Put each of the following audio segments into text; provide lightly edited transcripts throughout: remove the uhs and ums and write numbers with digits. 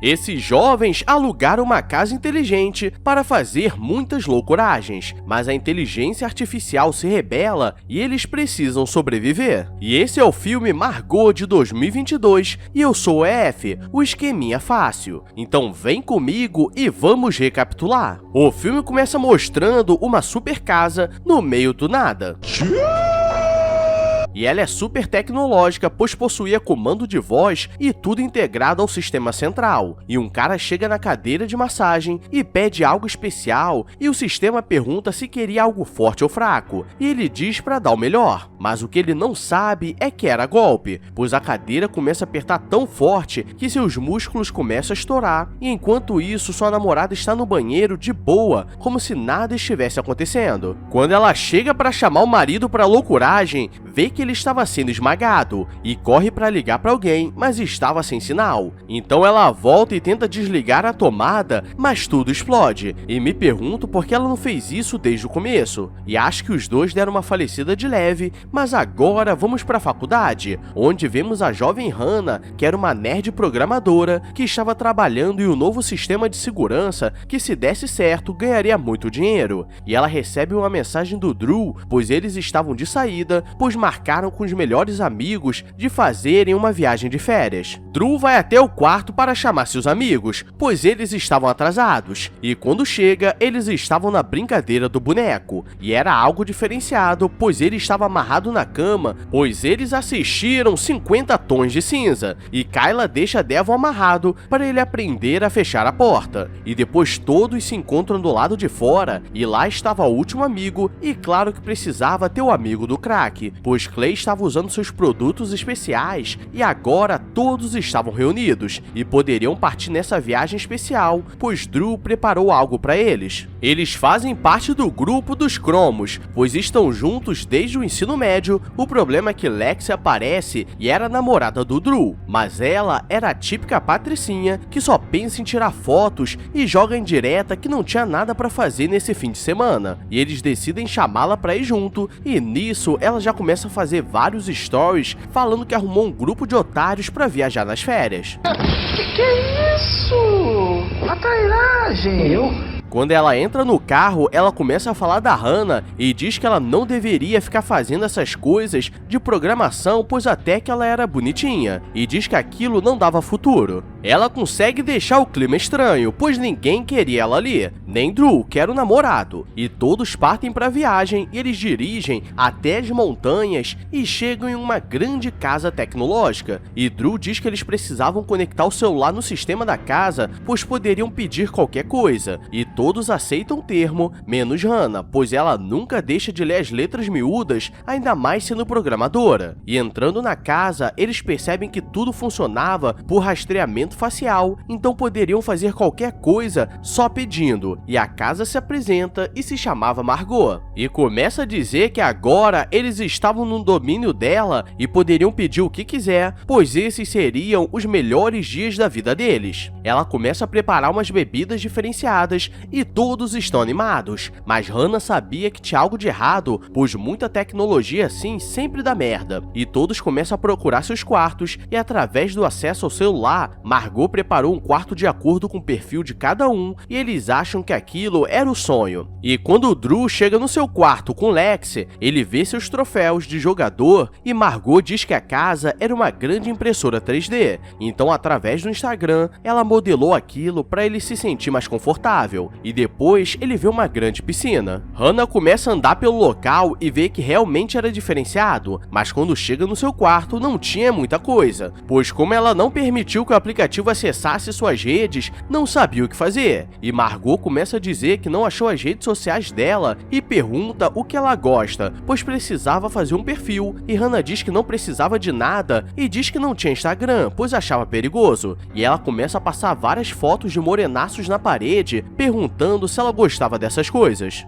Esses jovens alugaram uma casa inteligente para fazer muitas loucuragens, mas a inteligência artificial se rebela e eles precisam sobreviver. E esse é o filme Margot de 2022 e eu sou o EF, o esqueminha fácil. Então vem comigo e vamos recapitular. O filme começa mostrando uma super casa no meio do nada. E ela é super tecnológica, pois possuía comando de voz e tudo integrado ao sistema central. E um cara chega na cadeira de massagem e pede algo especial, e o sistema pergunta se queria algo forte ou fraco, e ele diz para dar o melhor. Mas o que ele não sabe é que era golpe, pois a cadeira começa a apertar tão forte que seus músculos começam a estourar, e enquanto isso sua namorada está no banheiro de boa, como se nada estivesse acontecendo. Quando ela chega para chamar o marido para loucuragem, vê que ele estava sendo esmagado e corre para ligar para alguém, mas estava sem sinal. Então ela volta e tenta desligar a tomada, mas tudo explode. E me pergunto por que ela não fez isso desde o começo. E acho que os dois deram uma falecida de leve, mas agora vamos para a faculdade, onde vemos a jovem Hannah, que era uma nerd programadora, que estava trabalhando em um novo sistema de segurança que, se desse certo, ganharia muito dinheiro. E ela recebe uma mensagem do Drew, pois eles estavam de saída, pois marcaram com os melhores amigos de fazerem uma viagem de férias. Drew vai até o quarto para chamar seus amigos, pois eles estavam atrasados, e quando chega, eles estavam na brincadeira do boneco, e era algo diferenciado, pois ele estava amarrado na cama, pois eles assistiram 50 Tons de Cinza, e Kyla deixa Devon amarrado para ele aprender a fechar a porta, e depois todos se encontram do lado de fora, e lá estava o último amigo, e claro que precisava ter o amigo do crack, pois Clay estava usando seus produtos especiais e agora todos estavam reunidos e poderiam partir nessa viagem especial, pois Drew preparou algo para eles. Eles fazem parte do grupo dos Cromos, pois estão juntos desde o ensino médio. O problema é que Lexi aparece e era a namorada do Drew, mas ela era a típica patricinha que só pensa em tirar fotos e joga em direta que não tinha nada para fazer nesse fim de semana, e eles decidem chamá-la para ir junto, e nisso ela já começa a fazer vários stories falando que arrumou um grupo de otários para viajar nas férias. Que é isso? A trairagem! Quando ela entra no carro, ela começa a falar da Hannah e diz que ela não deveria ficar fazendo essas coisas de programação, pois até que ela era bonitinha, e diz que aquilo não dava futuro. Ela consegue deixar o clima estranho, pois ninguém queria ela ali, nem Drew, que era o namorado, e todos partem para a viagem e eles dirigem até as montanhas e chegam em uma grande casa tecnológica, e Drew diz que eles precisavam conectar o celular no sistema da casa, pois poderiam pedir qualquer coisa, e todos aceitam o termo, menos Hannah, pois ela nunca deixa de ler as letras miúdas, ainda mais sendo programadora. E entrando na casa, eles percebem que tudo funcionava por rastreamento facial, então poderiam fazer qualquer coisa só pedindo. E a casa se apresenta e se chamava Margot. E começa a dizer que agora eles estavam no domínio dela e poderiam pedir o que quiser, pois esses seriam os melhores dias da vida deles. Ela começa a preparar umas bebidas diferenciadas e todos estão animados, mas Hannah sabia que tinha algo de errado, pois muita tecnologia assim sempre dá merda, e todos começam a procurar seus quartos, e através do acesso ao celular, Margot preparou um quarto de acordo com o perfil de cada um, e eles acham que aquilo era o sonho. E quando o Drew chega no seu quarto com Lexi, ele vê seus troféus de jogador, e Margot diz que a casa era uma grande impressora 3D, então através do Instagram, ela modelou aquilo para ele se sentir mais confortável. E depois ele vê uma grande piscina. Hannah começa a andar pelo local e vê que realmente era diferenciado, mas quando chega no seu quarto não tinha muita coisa, pois como ela não permitiu que o aplicativo acessasse suas redes, não sabia o que fazer. E Margot começa a dizer que não achou as redes sociais dela e pergunta o que ela gosta, pois precisava fazer um perfil, e Hannah diz que não precisava de nada e diz que não tinha Instagram, pois achava perigoso. E ela começa a passar várias fotos de morenaços na parede, perguntando se ela gostava dessas coisas.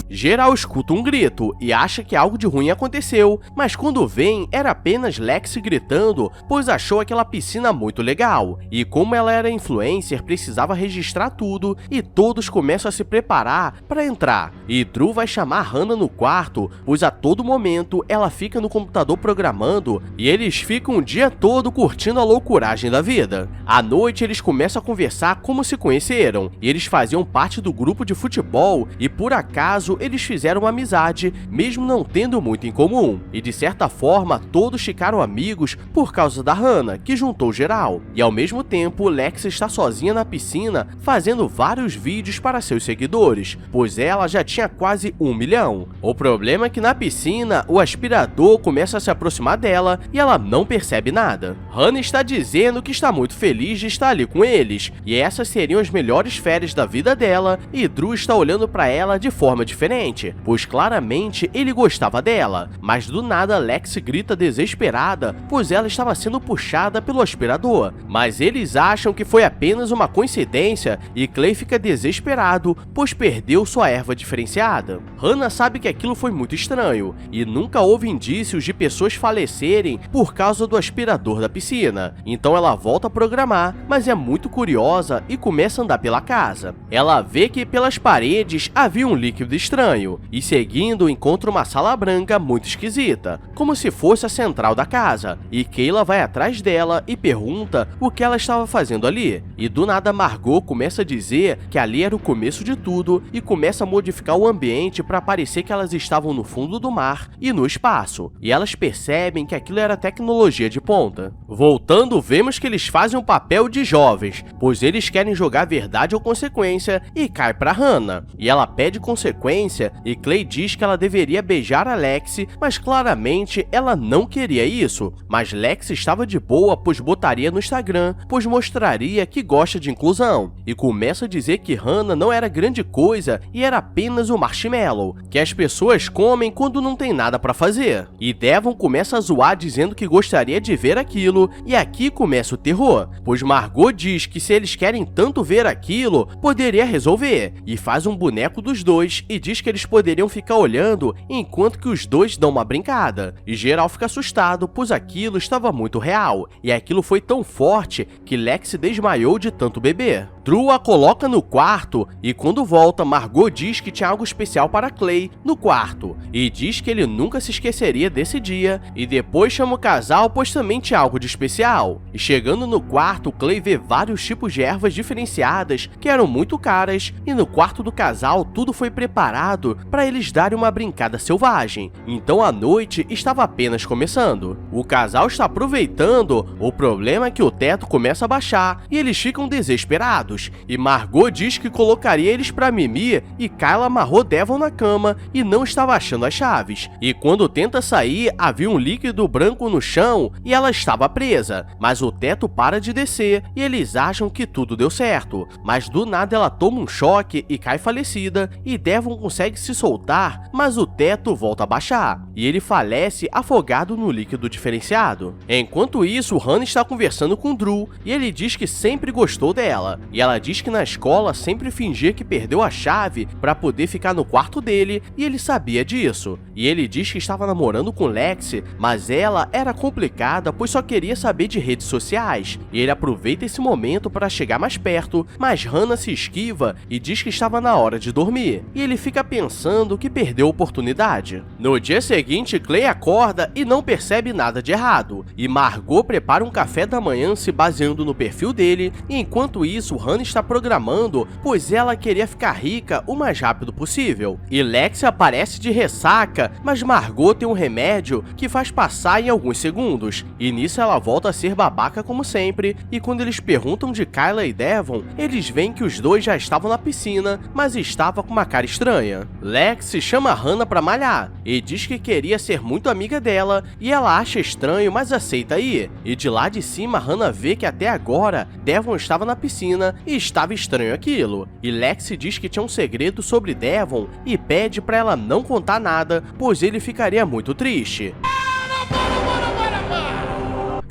Geral escuta um grito e acha que algo de ruim aconteceu, mas quando vem, era apenas Lexi gritando, pois achou aquela piscina muito legal. E como ela era influencer, precisava registrar tudo e todos começam a se preparar para entrar. E Drew vai chamar Hannah no quarto, pois a todo momento ela fica no computador programando e eles ficam o dia todo curtindo a loucuragem da vida. À noite eles começam a conversar como se conheceram, e eles faziam parte do grupo de futebol e por acaso eles fizeram uma amizade, mesmo não tendo muito em comum. E de certa forma todos ficaram amigos por causa da Hannah, que juntou geral. E ao mesmo tempo Lexi está sozinha na piscina fazendo vários vídeos para seus seguidores, pois ela já tinha quase 1 milhão. O problema é que na piscina o aspirador começa a se aproximar dela e ela não percebe nada. Hannah está dizendo que está muito feliz de estar ali com eles, e essas seriam as melhores férias da vida dela, e Drew está olhando para ela de forma diferente, pois claramente ele gostava dela. Mas do nada Lexi grita desesperada, pois ela estava sendo puxada pelo aspirador. Mas eles acham que foi apenas uma coincidência e Clay fica desesperado, pois perdeu sua erva diferenciada. Hannah sabe que aquilo foi muito estranho, e nunca houve indícios de pessoas falecerem por causa do aspirador da piscina. Então ela volta a programar, mas é muito curiosa e começa a andar pela casa. Ela vê que pelas paredes havia um líquido estranho, e seguindo encontra uma sala branca muito esquisita, como se fosse a central da casa, e Kayla vai atrás dela e pergunta o que ela estava fazendo ali. E do nada Margot começa a dizer que ali era o começo de tudo e começa a modificar o ambiente para parecer que elas estavam no fundo do mar e no espaço, e elas percebem que aquilo era tecnologia de ponta. Voltando, vemos que eles fazem um papel de jovens, pois eles querem jogar verdade ou consequência e cai pra Hannah, e ela pede consequência e Clay diz que ela deveria beijar a Lexi, mas claramente ela não queria isso. Mas Lexi estava de boa, pois botaria no Instagram, pois mostraria que gosta de inclusão, e começa a dizer que Hannah não era grande coisa e era apenas um marshmallow, que as pessoas comem quando não tem nada pra fazer. E Devon começa a zoar dizendo que gostaria de ver aquilo, e aqui começa o terror, pois Margot diz que se eles querem tanto ver aquilo, poderia resolver, e faz um boneco dos dois e diz que eles poderiam ficar olhando enquanto que os dois dão uma brincada. E geral fica assustado, pois aquilo estava muito real, e aquilo foi tão forte que Lexi desmaiou de tanto beber. Drew a coloca no quarto e quando volta, Margot diz que tinha algo especial para Clay no quarto e diz que ele nunca se esqueceria desse dia, e depois chama o casal pois também tinha algo de especial. E chegando no quarto, Clay vê vários tipos de ervas diferenciadas que eram muito caras, e no quarto do casal tudo foi preparado para eles darem uma brincada selvagem. Então a noite estava apenas começando. O casal está aproveitando, o problema é que o teto começa a baixar e eles ficam desesperados. E Margot diz que colocaria eles pra mimir, e Kayla amarrou Devon na cama e não estava achando as chaves. E quando tenta sair, havia um líquido branco no chão e ela estava presa. Mas o teto para de descer e eles acham que tudo deu certo. Mas do nada ela toma um choque e cai falecida, e Devon consegue se soltar, mas o teto volta a baixar. E ele falece afogado no líquido diferenciado. Enquanto isso, Hannah está conversando com Drew e ele diz que sempre gostou dela. E ela diz que na escola sempre fingia que perdeu a chave para poder ficar no quarto dele, e ele sabia disso. E ele diz que estava namorando com Lexi, mas ela era complicada pois só queria saber de redes sociais. E ele aproveita esse momento para chegar mais perto, mas Hannah se esquiva e diz que estava na hora de dormir. E ele fica pensando que perdeu a oportunidade. No dia seguinte, Clay acorda e não percebe nada de errado. E Margot prepara um café da manhã se baseando no perfil dele, e enquanto isso, Hannah está programando, pois ela queria ficar rica o mais rápido possível. E Lexi aparece de ressaca, mas Margot tem um remédio que faz passar em alguns segundos. E nisso ela volta a ser babaca como sempre, e quando eles perguntam de Kayla e Devon, eles veem que os dois já estavam na piscina, mas estava com uma cara estranha. Lexi chama Hannah pra malhar, e diz que queria ser muito amiga dela, e ela acha estranho, mas aceita ir. E de lá de cima, Hannah vê que até agora, Devon estava na piscina e estava estranho aquilo. E Lexi diz que tinha um segredo sobre Devon e pede pra ela não contar nada, pois ele ficaria muito triste.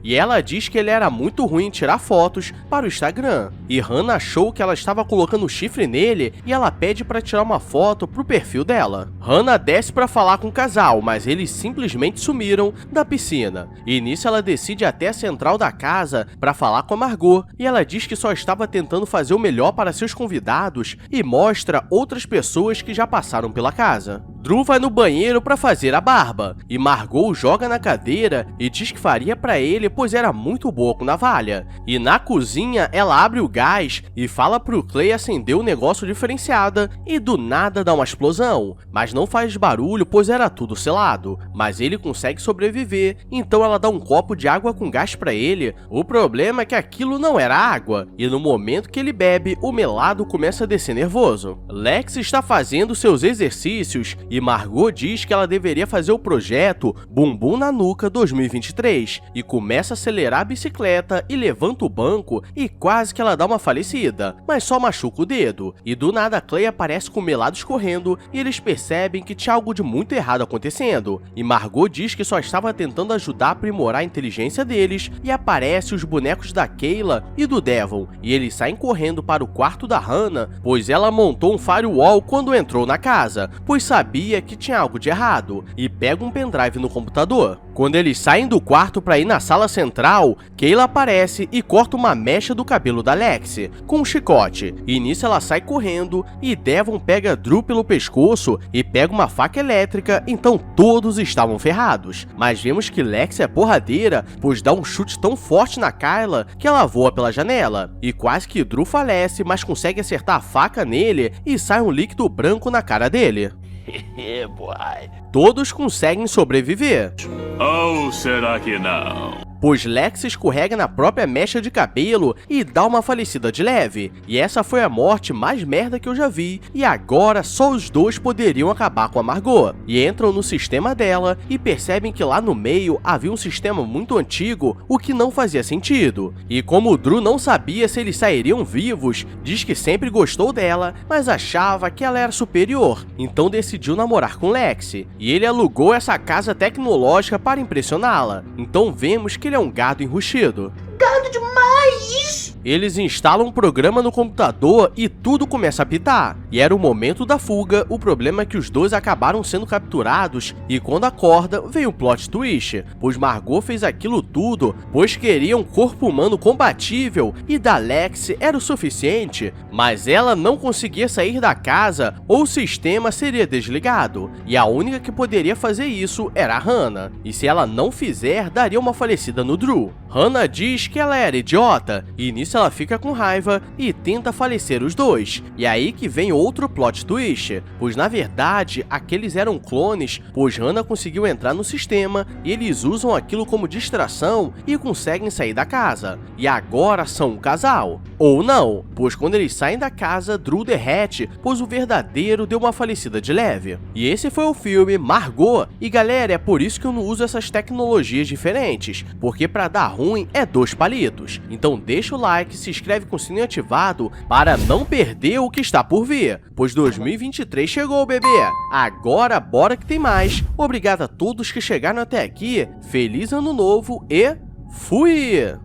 e ela diz que ele era muito ruim em tirar fotos para o Instagram. E Hannah achou que ela estava colocando chifre nele e ela pede para tirar uma foto pro perfil dela. Hannah desce para falar com o casal, mas eles simplesmente sumiram da piscina. E nisso ela decide ir até a central da casa para falar com a Margot, e ela diz que só estava tentando fazer o melhor para seus convidados e mostra outras pessoas que já passaram pela casa. Drew vai no banheiro para fazer a barba, e Margot o joga na cadeira e diz que faria para ele pois era muito boa com navalha. E na cozinha ela abre o gás e fala pro Clay acender o negócio diferenciada e do nada dá uma explosão, mas não faz barulho pois era tudo selado, mas ele consegue sobreviver, então ela dá um copo de água com gás para ele. O problema é que aquilo não era água, e no momento que ele bebe, o melado começa a descer nervoso. Lex está fazendo seus exercícios e Margot diz que ela deveria fazer o projeto Bumbum na Nuca 2023 e começa a acelerar a bicicleta e levanta o banco e quase que ela dá uma falecida, mas só machuca o dedo. E do nada Clay aparece com o melado escorrendo e eles percebem que tinha algo de muito errado acontecendo. E Margot diz que só estava tentando ajudar a aprimorar a inteligência deles e aparece os bonecos da Kayla e do Devon e eles saem correndo para o quarto da Hannah, pois ela montou um firewall quando entrou na casa, pois sabia que tinha algo de errado, e pega um pendrive no computador. Quando eles saem do quarto para ir na sala central, Kayla aparece e corta uma mecha do cabelo da Lexi com um chicote, e nisso ela sai correndo e Devon pega Drew pelo pescoço e pega uma faca elétrica, então todos estavam ferrados. Mas vemos que Lexi é porradeira, pois dá um chute tão forte na Kayla que ela voa pela janela, e quase que Drew falece, mas consegue acertar a faca nele e sai um líquido branco na cara dele. Todos conseguem sobreviver. Ou será que não? Pois Lex escorrega na própria mecha de cabelo e dá uma falecida de leve. E essa foi a morte mais merda que eu já vi, e agora só os dois poderiam acabar com a Margot. E entram no sistema dela e percebem que lá no meio havia um sistema muito antigo, o que não fazia sentido. E como o Drew não sabia se eles sairiam vivos, diz que sempre gostou dela, mas achava que ela era superior, então decidiu namorar com Lexi. E ele alugou essa casa tecnológica para impressioná-la. Então vemos que ele é um gado enrustido. Gado demais! Eles instalam um programa no computador e tudo começa a pitar. E era o momento da fuga, o problema é que os dois acabaram sendo capturados e quando acorda, veio um plot twist, pois Margot fez aquilo tudo, pois queria um corpo humano compatível e da Lexi era o suficiente, mas ela não conseguia sair da casa ou o sistema seria desligado, e a única que poderia fazer isso era a Hannah, e se ela não fizer, daria uma falecida no Drew. Hannah diz que ela era idiota, e nisso ela fica com raiva e tenta falecer os dois. E aí que vem outro plot twist, pois na verdade aqueles eram clones, pois Hannah conseguiu entrar no sistema e eles usam aquilo como distração e conseguem sair da casa. E agora são um casal. Ou não, pois quando eles saem da casa, Drew derrete, pois o verdadeiro deu uma falecida de leve. E esse foi o filme Margot. E galera, é por isso que eu não uso essas tecnologias diferentes, porque pra dar ruim é 2 palitos. Então deixa o like, se inscreve com o sininho ativado para não perder o que está por vir, pois 2023 chegou, bebê! Agora bora que tem mais! Obrigado a todos que chegaram até aqui, feliz ano novo e fui!